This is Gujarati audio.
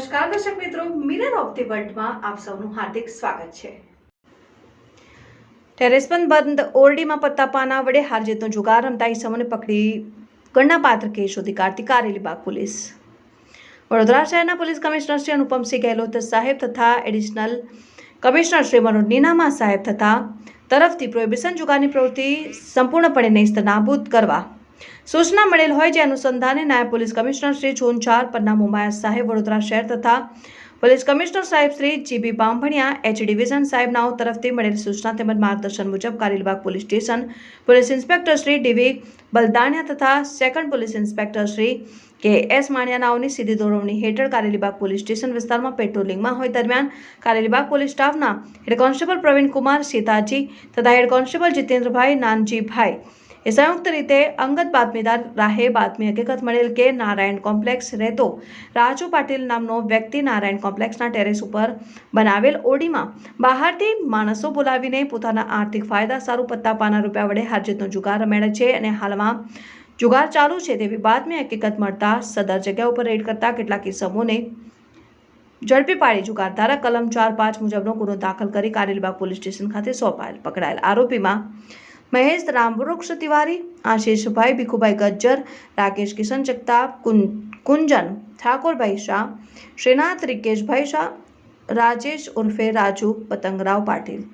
નમસ્કાર દર્શક મિત્રો, મિરર ઓફ ધી વર્લ્ડમાં આપ સૌનું હાર્દિક સ્વાગત છે। ટેરેસ પર બંધ ઓરડીમાં પત્તાપાના વડે હાર જીતનો જુગાર રમતા ઈસમોને પકડી ગણનાપાત્ર કેસ શોધી કાઢતી કારેલીબાગ પોલીસ। વડોદરા શહેરના પોલીસ કમિશનર શ્રી અનુપમસિંહ ગેહલોત સાહેબ તથા એડિશનલ કમિશનર શ્રી મનોજ નીનામા સાહેબ તરફથી પ્રોહિબિશન જુગારની પ્રવૃત્તિ સંપૂર્ણપણે નેસ્તનાબૂદ કરવા सूचना મળેલ હોય જે અનુસંધાને નાયબ police commissioner Shri zone 4 Panna Momaya સાહેબ વડોદરા શહેર તથા પોલીસ કમિશનર સાહેબ Shri GB Bambhaniya H division સાહેબ નાઓ તરફથી મળેલ સૂચના તેમજ માર્ગદર્શન મુજબ Karelibaug police station police inspector Shri DV Baldaniya તથા સેકન્ડ પોલીસ ઇન્સ્પેક્ટર શ્રી કે એસ માણિયા નાઓની સીધી દોરવણી હેઠળ કારેલીબાગ પોલીસ સ્ટેશન વિસ્તારમાં પેટ્રોલિંગમાં હોય દરમિયાન કારેલીબાગ પોલીસ સ્ટાફના હેડ કોન્સ્ટેબલ પ્રવીણકુમાર સીતાજી તથા હેડ કોન્સ્ટેબલ જીતેન્દ્રભાઈ નાનજીભાઈ એ સંયુક્ત રીતે અંગત બાતમીદાર રાહે બાતમી હકીકત મળેલ કે નારાયણ કોમ્પ્લેક્સ રહેતો રાજુ પાટીલ નામનો વ્યક્તિ નારાયણ કોમ્પ્લેક્સના ટેરેસ ઉપર બનાવેલ ઓરડીમાં બહારથી માણસો બોલાવીને પોતાના આર્થિક ફાયદા સારું પત્તાપાના રૂપિયા વડે હારજીતનો જુગાર રમાડે છે અને હાલમાં જુગાર ચાલુ છે તેવી બાતમી હકીકત મળતા સદર જગ્યા ઉપર રેડ કરતા કેટલાક ઇસમોને ઝડપી પાડી જુગાર ધારા કલમ 4(5) મુજબનો ગુનો દાખલ કરી કારેલીબાગ પોલીસ સ્ટેશન ખાતે સોંપાયેલ પકડાયેલ આરોપીમાં મહેશ રામવૃક્ષ તિવારી, આશીષભાઈ ભીખુભાઈ ગજ્જર, રાકેશ કિશન જગતાપ, કુંજન ઠાકોરભાઈ શાહ, શ્રીનાથ રિકેશભાઈ શાહ, રાજેશ ઉર્ફે રાજુ પતંગરાવ પાટીલ।